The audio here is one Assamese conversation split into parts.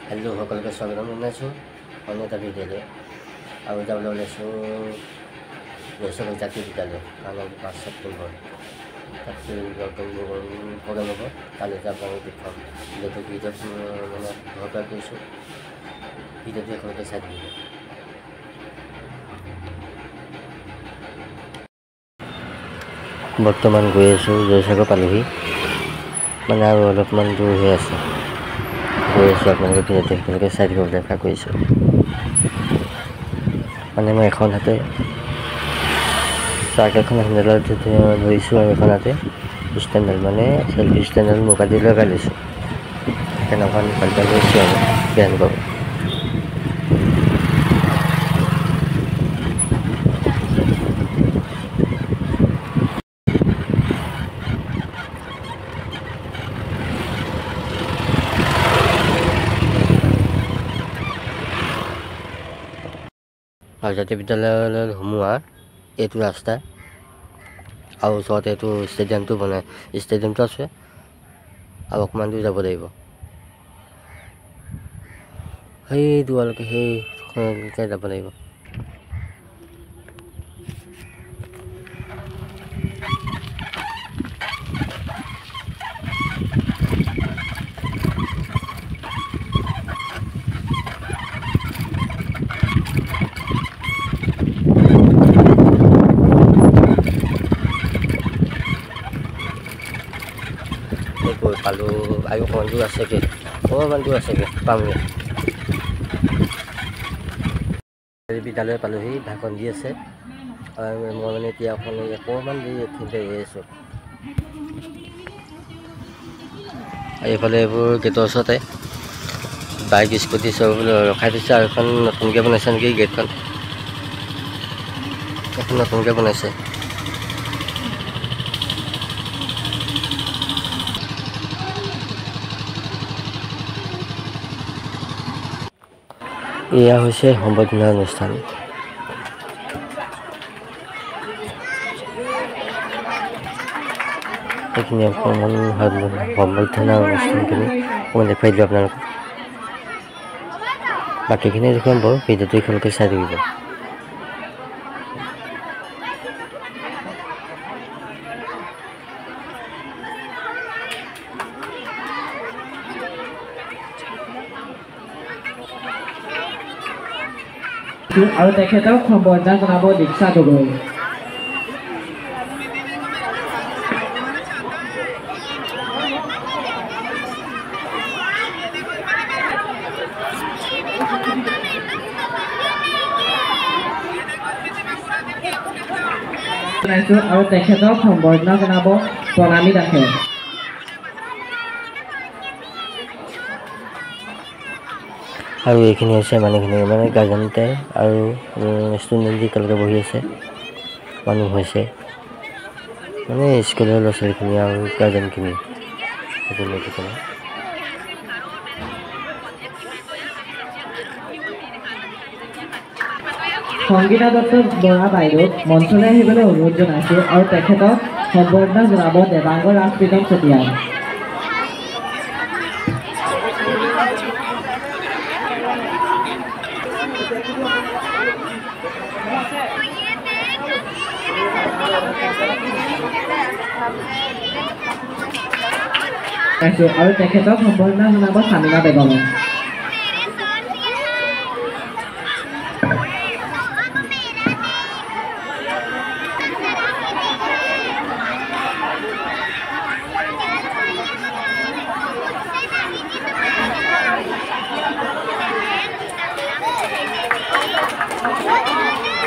हेलो সকলকে স্বাগতম জনাইছোঁ অন্য এটা ভিডিঅ'লৈ আৰু যাবলৈ ওলাইছোঁ বেচৰকাৰী জাতীয় বিদ্যালয় কাৰণ 5 ছেপ্টেম্বৰ তাত প্ৰগ্ৰেম হ'ব কালি যাব আমি দেখুৱাম যিহেতু ভিডিঅ'ত মানে ঘৰৰ পৰা গৈছোঁ ভিডিঅ'টো এখনতে চাই দিব বৰ্তমান গৈ আছোঁ জয়সাগৰ পালোহি মানে আৰু অলপমান দূৰ হৈ আছে গৈ আছোঁ আপোনালোকে ভিডিঅ'টো একেলগে চাই দিব বুলি আশা কৰিছোঁ মানে মই এখন হাতে চাৰ্ট এখন হেণ্ডেলত ধৰিছোঁ আৰু এখন হাতে ষ্টেণ্ডেল মানে চেল্ফি ষ্টেণ্ডেল মোকা দি লগাই লৈছোঁ তেনেকুৱা পাল্টা লৈছোঁ আৰু বেয়া নাপাব আৰু জাতীয় বিদ্যালয়লৈ সোমোৱা এইটো ৰাস্তা আৰু ওচৰতে এইটো ষ্টেডিয়ামটো ষ্টেডিয়ামটো আছে আৰু অকণমান দূৰ যাব লাগিব সেই দুৱালৈকে সেইখনলৈকে যাব লাগিব পালোঁ আৰু অকণমান দূৰ আছেগৈ পামগৈ বিদ্যালয় পালোহি ভাষণ দি আছে আৰু মই মানে এতিয়া অকণমান দেৰি এইখিনিতে ৰৈ আছোঁ আৰু এইফালে এইবোৰ গেটৰ ওচৰতে বাইক স্কুটি চব ৰখাই থৈছে আৰু এখন নতুনকৈ বনাইছে নেকি গেটখন এখন নতুনকৈ বনাইছে এয়া হৈছে সম্বৰ্ধনা অনুষ্ঠান এইখিনি অকণমান সম্বৰ্ধনা অনুষ্ঠানখিনি অকণমান দেখুৱাই দিলোঁ আপোনালোকক বাকীখিনি দেখুৱাম বাৰু ভিডিঅ'টো এখনকৈ চাই থাকিব আৰু তেখেতক সম্বৰ্ধনা জনাব দীক্ষা গগৈ আৰু তেখেতক সম্বৰ্ধনা জনাব প্ৰণামী দাসে আৰু এইখিনি হৈছে মানুহখিনি মানে গাৰ্জেনতে আৰু ষ্টুডেণ্ট একেলগে বহি আছে মানুহ হৈছে মানে স্কুলৰ ল'ৰা ছোৱালীখিনি আৰু গাৰ্জেনখিনি সংগীতা দত্ত বৰা বাইদেউক মঞ্চলৈ আহিবলৈ অনুৰোধ জনাইছোঁ আৰু তেখেতক সম্বৰ্ধনা জনাব দেৱাংগ ৰাজপ্ৰীতম চতিয়াই আৰু তেখেতক সম্বৰ্ধনা জনাব চামিনা বেগমে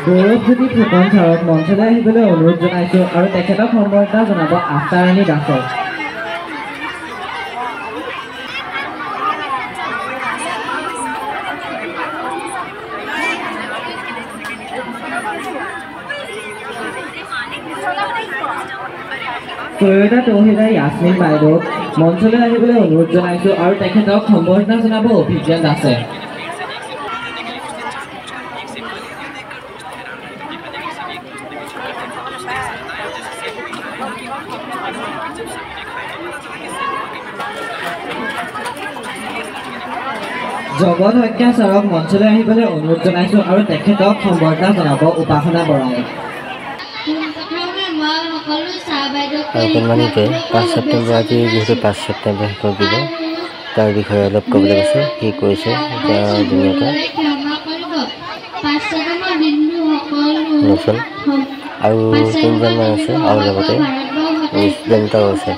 গৌৰৱজ্যোতি ফুকন ছাৰক মঞ্চলৈ আহিবলৈ অনুৰোধ জনাইছোঁ আৰু তেখেতক সম্বৰ্ধনা জনাব আশাৰাণী দাসক সৈয়দা তৌহিদা ইয়াসমিন বাইদেউক মঞ্চলৈ আহিবলৈ অনুৰোধ জনাইছোঁ আৰু তেখেতক সম্বৰ্ধনা জনাব অভিজ্ঞান দাসে জগত হত্যা ছাৰক মঞ্চলৈ আহিবলৈ অনুৰোধ জনাইছোঁ আৰু তেখেতক সম্বৰ্ধনা জনাব উপাসনা বৰাই। অকণমানিকে 5 ছেপ্টেম্বৰ আজি যিহেতু 5 ছেপ্টেম্বৰ শিক্ষক দিৱস তাৰ বিষয়ে অলপ ক'বলৈ গৈছে সি কৈছে ধুনীয়াকৈ আৰু 3জনমান আছে আৰু লগতে ষ্টুডেণ্টও আছে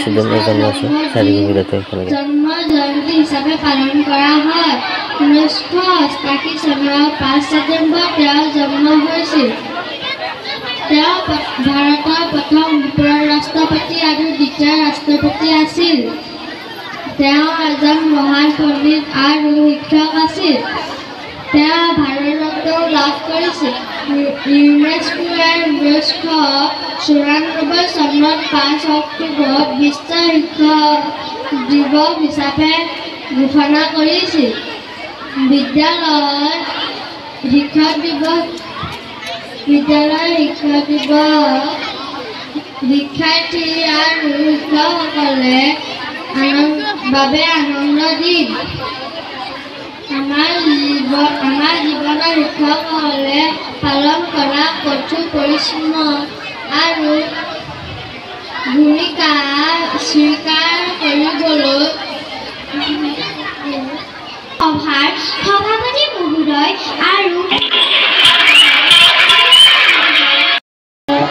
ষ্টুডেণ্ট এজন আছে চাৰিবিধতে জন্ম জয়ন্তী হিচাপে পালন কৰা হয় 1988 চনৰ 5 ছেপ্টেম্বৰ তেওঁৰ জন্ম হৈছিল তেওঁ ভাৰতৰ প্ৰথম উপৰাষ্ট্ৰপতি আৰু দ্বিতীয় ৰাষ্ট্ৰপতি আছিল তেওঁ এজন মহান পণ্ডিত আৰু শিক্ষক আছিল তেওঁ ভাৰত ৰত্ন লাভ কৰিছিল ইউনেস্কোৱে 1994 চনত 5 অক্টোবৰত বিশ্ব শিক্ষক দিৱস হিচাপে ঘোষণা কৰিছিল বিদ্যালয় শিক্ষক দিৱস শিক্ষাৰ্থী আৰু শিক্ষকসকলে বাবে আনন্দ দিন আমাৰ জীৱনৰ শিক্ষকসকলে পালন কৰা কঠোৰ পৰিশ্ৰম আৰু ভূমিকা স্বীকাৰ কৰিবলৈ সভাৰ সভাপতি মহোদয় আৰু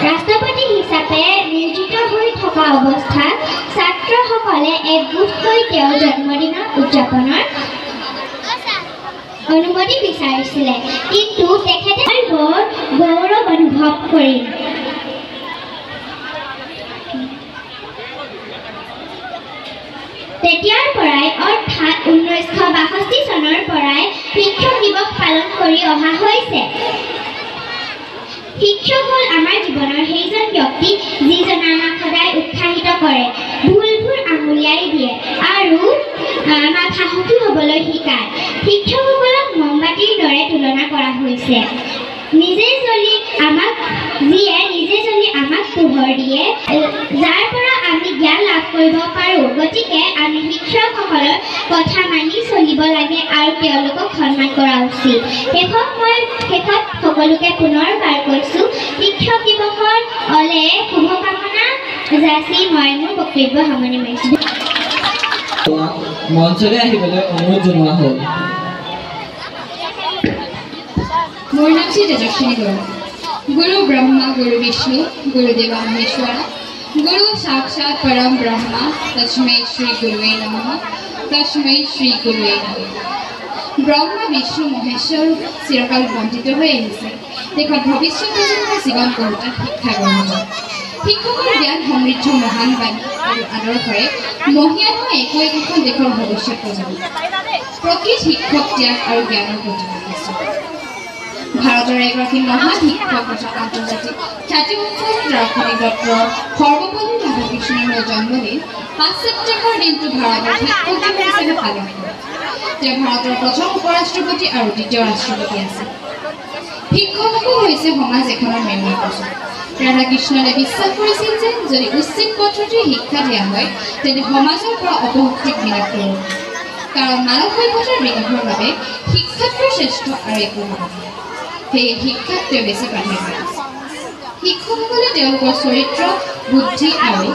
ৰাষ্ট্ৰপতি হিচাপে নিয়োজিত হৈ থকা অৱস্থাত ছাত্ৰসকলে একগোট হৈ তেওঁৰ জন্মদিনৰ উদযাপনৰ অনুমতি বিচাৰিছিলে কিন্তু তেখেতে বৰ গৌৰৱ অনুভৱ কৰিল তেতিয়াৰ পৰাই অৰ্থাৎ 1962 চনৰ পৰাই শিক্ষক দিৱস পালন কৰি অহা হৈছে শিক্ষক হ'ল আমাৰ জীৱনৰ সেইজন ব্যক্তি যিজনে আমাক সদায় উৎসাহিত কৰে ভুলবোৰ আঙুলিয়াই দিয়ে আৰু আমাক সাহসী হ'বলৈ শিকায় শিক্ষকসকলক মমবাতিৰ দৰে তুলনা কৰা হৈছে নিজে জ্বলি আমাক পোহৰ দিয়ে যাৰ পৰা আমি জ্ঞান লাভ কৰিব পাৰোঁ গতিকে আমি শিক্ষকসকলৰ কথা মানি চলিব লাগে আৰু তেওঁলোকক সন্মান কৰা উচিত শেষত সকলোকে পুনৰবাৰ কৈছোঁ শিক্ষক দিৱসৰ অলে শুভকামনা যাচি মই মোৰ বক্তব্য সামৰণি মাৰিছোঁ মঞ্চলৈ আহিবলৈ অনুৰোধ জনোৱা হ'ল মোৰ নাম শ্ৰী তেজস্বিনী বৰুৱা गुरु ब्रह्मा गुरु विष्णु गुरुदेव महेश्वर गुरु साक्षात परम ब्रह्मा तस्मै श्री गुरुवे नमः तस्मै श्री गुरुवे नमः ब्रह्मा विष्णु महेश्वर চিৰকাল বন্দিত হৈ আহিছে দেশত ভৱিষ্যত প্ৰজন্মৰ জীৱন গঢ়াত শিক্ষা গ্ৰহণ কৰে শিক্ষকৰ জ্ঞান সমৃদ্ধ মহান বাণী আৰু আদৰ্শৰে মহিয়ান হৈ একোখন দেশৰ ভৱিষ্যত প্ৰজন্ম প্ৰকৃত শিক্ষক ত্যাগ আৰু জ্ঞানৰ প্ৰতিনিধিত্ব ভাৰতৰ এগৰাকী মহান শিক্ষক তথা আন্তৰ্জাতিক খ্যাতিসম্পন্ন দাৰ্শনিক ডক্টৰ সৰ্বপল্লী ৰাধাকৃষ্ণনৰ জন্মদিন 5 ছেপ্টেম্বৰ দিনটো ভাৰতৰ শিক্ষক দিৱস হিচাপে পালন কৰে তেওঁ ভাৰতৰ প্ৰথম উপৰাষ্ট্ৰপতি আৰু দ্বিতীয় ৰাষ্ট্ৰপতি আছিল শিক্ষকসকল হৈছে সমাজ এখনৰ মেৰুদণ্ড ৰাধাকৃষ্ণনে বিশ্বাস কৰিছিল যে যদি উচিত পদ্ধতিৰে শিক্ষা দিয়া হয় তেন্তে সমাজৰ পৰা অপশক্তিক বিনাশ কৰিব কাৰণ মানৱ সভ্যতাৰ বিকাশৰ বাবে শিক্ষাতকৈ শ্ৰেষ্ঠ আৰু একো নহয় সেয়ে শিক্ষাক তেওঁ বেছি প্ৰাধান্য দিছে শিক্ষকসকলে তেওঁলোকৰ চৰিত্ৰ বুদ্ধি আৰু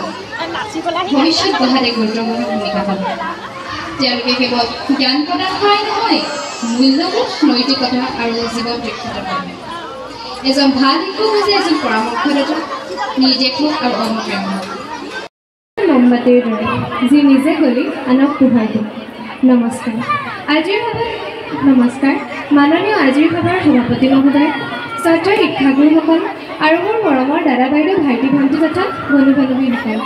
ভৱিষ্যত গঢ়াতে গুৰুত্বপূৰ্ণ ভূমিকা পালন কৰে তেওঁলোকে কেৱল জ্ঞান প্ৰদান কৰাই নহয় মূল্যবোধ নৈতিকতা আৰু জীৱন দক্ষতা প্ৰদান এজন ভাল শিক্ষক হৈছে এজন পৰামৰ্শদাতা নিৰ্দেশক আৰু অনুপ্ৰেৰণা মমবাতিৰ দৰে যি নিজে গলি আনক পোহৰ দিয়ে নমস্কাৰ মাননীয় আজিৰ সভাৰ সভাপতি মহোদয় শ্ৰদ্ধা শিক্ষাগুৰুসকল আৰু মোৰ মৰমৰ দাদা বাইদেউ ভাইটি ভণ্টি তথা বন্ধু বান্ধৱীসকল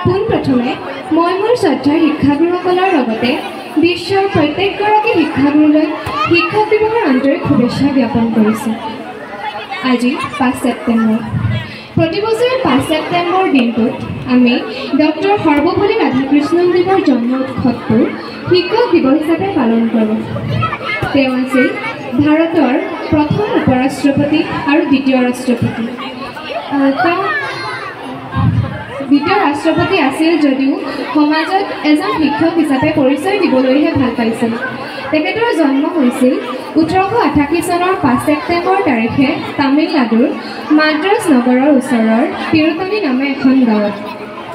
পোনপ্ৰথমে মই মোৰ শ্ৰদ্ধাৰ শিক্ষাগুৰুসকলৰ লগতে বিশ্বৰ প্ৰত্যেকগৰাকী শিক্ষাগুৰুলৈ শিক্ষক দিৱসৰ আন্তৰিক শুভেচ্ছা জ্ঞাপন কৰিছোঁ আজি 5 ছেপ্টেম্বৰ প্ৰতি বছৰে 5 ছেপ্টেম্বৰ দিনটোত আমি ডক্টৰ সৰ্বপল্লী ৰাধাকৃষ্ণনদেৱৰ জন্ম উৎসৱটো শিক্ষক দিৱস হিচাপে পালন কৰোঁ তেওঁ আছিল ভাৰতৰ প্ৰথম উপৰাষ্ট্ৰপতি আৰু দ্বিতীয় ৰাষ্ট্ৰপতি তেওঁ দ্বিতীয় ৰাষ্ট্ৰপতি আছিল যদিও সমাজত এজন শিক্ষক হিচাপে পৰিচয় দিবলৈহে ভাল পাইছিল। তেখেতৰ জন্ম হৈছিল 1888 চনৰ 5 ছেপ্টেম্বৰ তাৰিখে তামিলনাডুৰ মাদ্ৰাজ নগৰৰ ওচৰৰ তিৰুতনি নামে এখন গাঁৱত।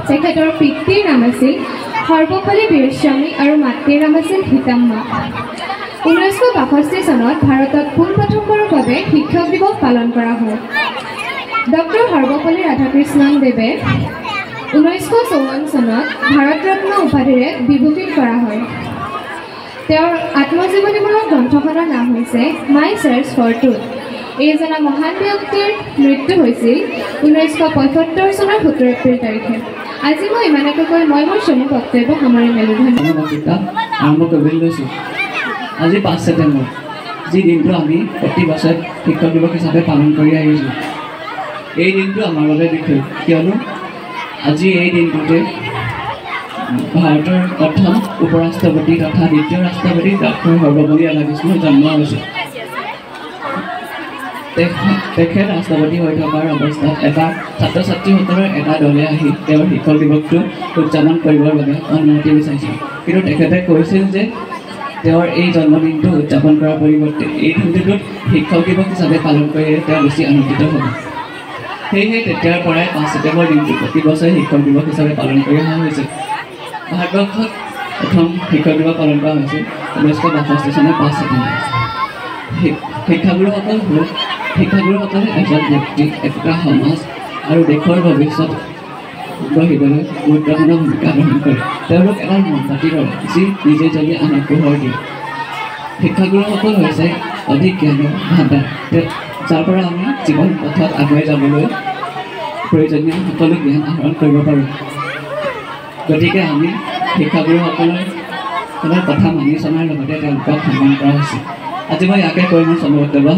তেখেতৰ পিতৃৰ নাম আছিল সৰ্বপল্লী বীৰস্বামী আৰু মাতৃৰ নাম আছিল সীতাম্মা। 1962 চনত ভাৰতত পোনপ্ৰথমবাৰৰ বাবে শিক্ষক দিৱস পালন কৰা হয়। ডক্টৰ সৰ্বপল্লী ৰাধাকৃষ্ণন দেৱে 1954 চনত ভাৰত ৰত্ন উপাধিৰে বিভূষিত কৰা হয়। তেওঁৰ আত্মজীৱনীমূলক গ্ৰন্থখনৰ নাম হৈছে মাই চাৰ্চ ফৰ ট্ৰুথ। এইজনা মহান ব্যক্তিৰ মৃত্যু হৈছিল 1975 চনৰ 17 এপ্ৰিল তাৰিখে। আজি মই ইমানকে কৈ মই মোৰ চমু বক্তব্য সামৰি মেলো। আৰম্ভ কৰিবলৈ লৈছোঁ। আজি 5 ছেপ্টেম্বৰ, যি দিনটো আমি প্ৰতি বছৰে শিক্ষক দিৱস হিচাপে পালন কৰি আহিছোঁ। এই দিনটো আমাৰ বাবে বিশেষ, কিয়নো আজি এই দিনটোতে ভাৰতৰ প্ৰথম উপৰাষ্ট্ৰপতি তথা দ্বিতীয় ৰাষ্ট্ৰপতি ডক্টৰ সৰ্বপল্লী ৰাধাকৃষ্ণৰ জন্ম হৈছে। তেখেত ৰাষ্ট্ৰপতি হৈ থকাৰ অৱস্থাত এটা ছাত্ৰ ছাত্ৰীসকলৰ এটা দলে আহি তেওঁৰ শিক্ষক দিৱসটো উদযাপন কৰিবৰ বাবে অনুমতি বিচাৰিছিল। কিন্তু তেখেতে কৈছিল যে তেওঁৰ এই জন্মদিনটো উদযাপন কৰাৰ পৰিৱৰ্তে এই দিনটোত শিক্ষক দিৱস হিচাপে পালন কৰিলে তেওঁ বেছি আনন্দিত হ'ব। সেয়েহে তেতিয়াৰ পৰাই 5 ছেপ্টেম্বৰ দিনটো প্ৰতি বছৰে শিক্ষক দিৱস হিচাপে পালন কৰি অহা হৈছে। ভাৰতবৰ্ষত প্ৰথম শিক্ষক দিৱস পালন কৰা হৈছিল 1962 চনৰ 5 ছেপ্টেম্বৰ। শিক্ষাগুৰুসকলে এজন ব্যক্তি, একোটা সমাজ আৰু দেশৰ ভৱিষ্যত গঢ়িবলৈ গুৰুত্বপূৰ্ণ ভূমিকা গ্ৰহণ কৰে। তেওঁলোক এটা মমবাতি কৰে যি নিজে জ্বলি আনক পোহৰ দিয়ে। শিক্ষাগুৰুসকল হৈছে অধিক জ্ঞানৰ ভাণ্ডাৰ, যাৰ পৰা আমি জীৱন পথত আগুৱাই যাবলৈ প্ৰয়োজনীয় সকলো জ্ঞান আহৰণ কৰিব পাৰোঁ। গতিকে আমি শিক্ষাগুৰুসকলৰ কথা মানি চলাৰ লগতে তেওঁলোকক সন্মান কৰা হৈছে। আজি মই ইয়াকে কৈ মোৰ চমু বক্তব্য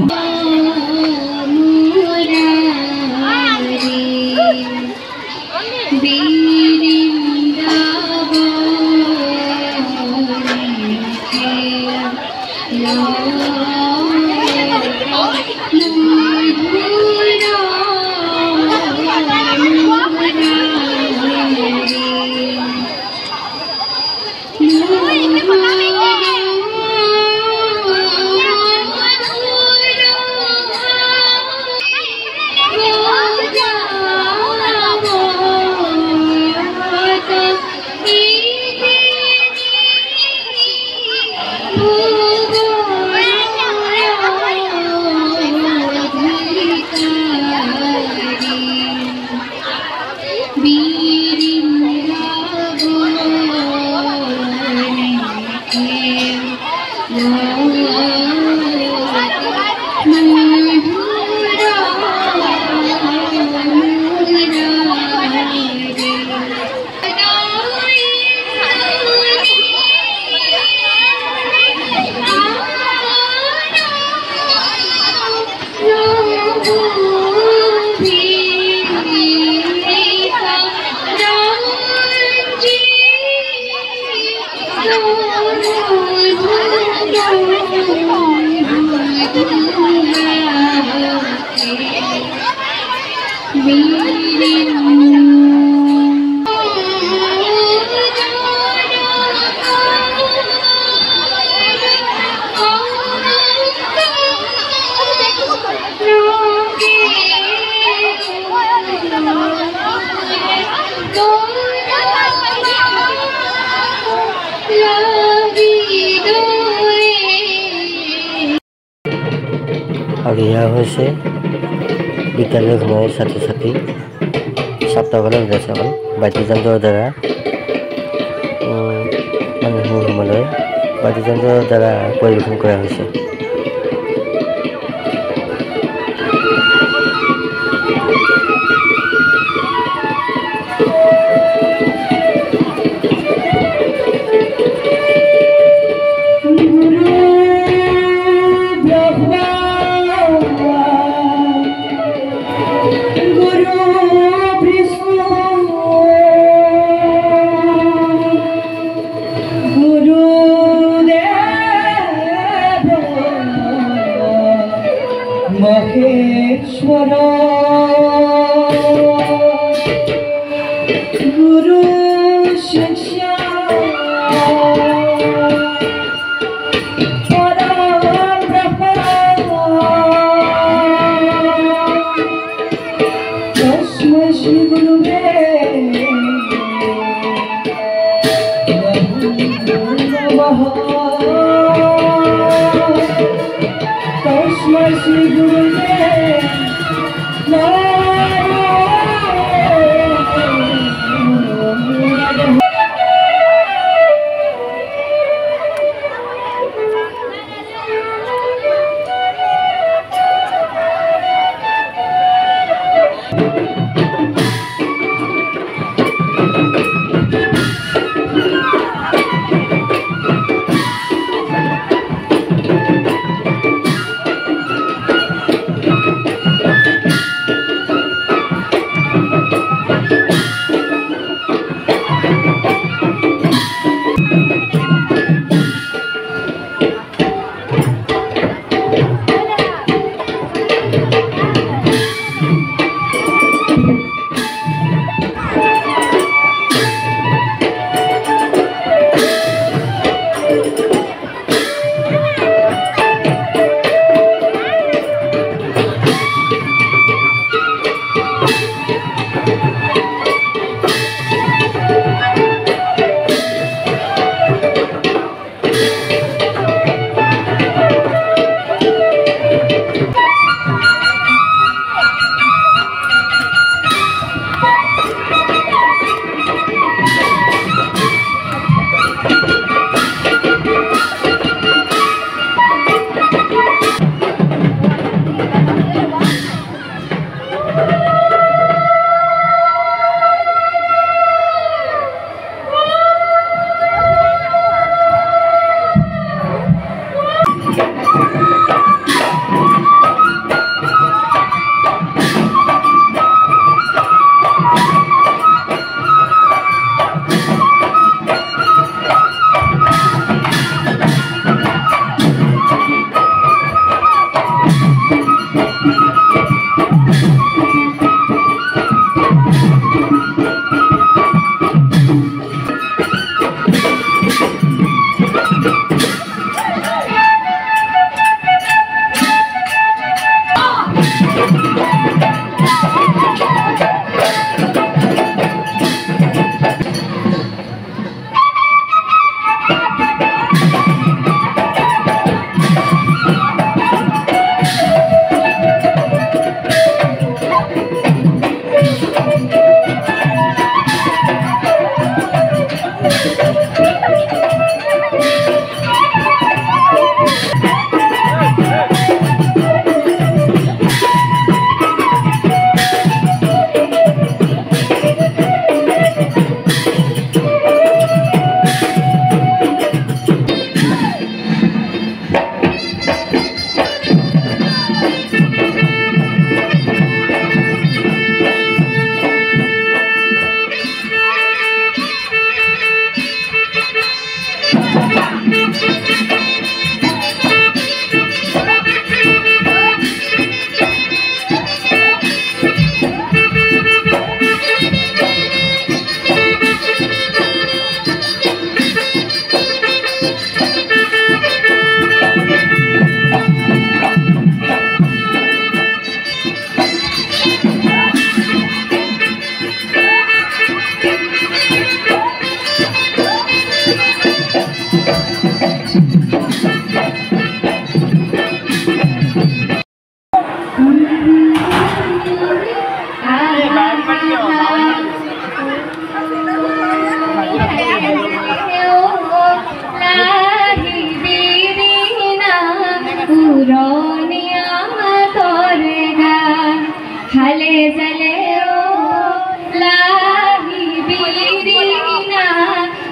আৰু এয়া হৈছে বিদ্যালয়সমূহৰ ছাত্ৰ ছাত্ৰী ছাত্ৰসকলৰ উদ্দেশ্যকল বাদ্যযন্ত্ৰৰ দ্বাৰা মানুহসমূহলৈ বাদ্যযন্ত্ৰৰ দ্বাৰা পৰিৱেশন কৰা হৈছে। Guru Dev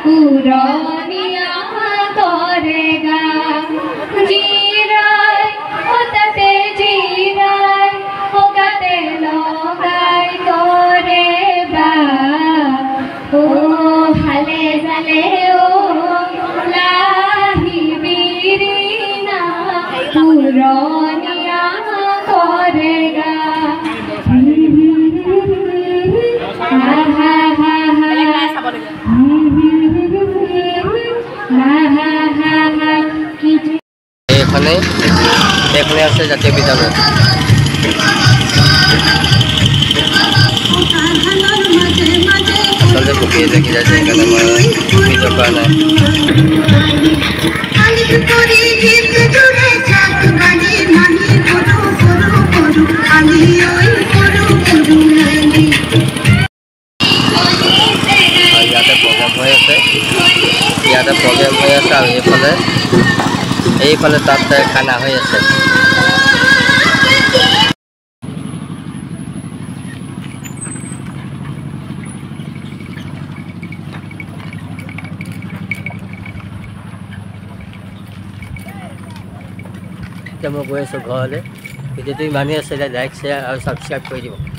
পুৰণীয়া কৰেগা জিৰাই তাতে জিৰাই গাতে লগাই কৰে বা ও হালে জালে ও লাহি বিৰিনা পুৰণীয়া কৰেগা হা হা হা হা এইফালে আছে জাতীয় বিদ্যালয় আচলতে পকি দেখি যায় সেইকাৰণে মই ভিডিঅ' কৰা নাই ইয়াতে প্ৰগ্ৰেম হৈ আছে আৰু এইফালে তাত খানা হৈ আছে এতিয়া মই গৈ আছোঁ ঘৰলৈ ভিডিঅ'টো ইমানেই আছে লাইক শ্বেয়াৰ আৰু ছাবস্ক্ৰাইব কৰি দিব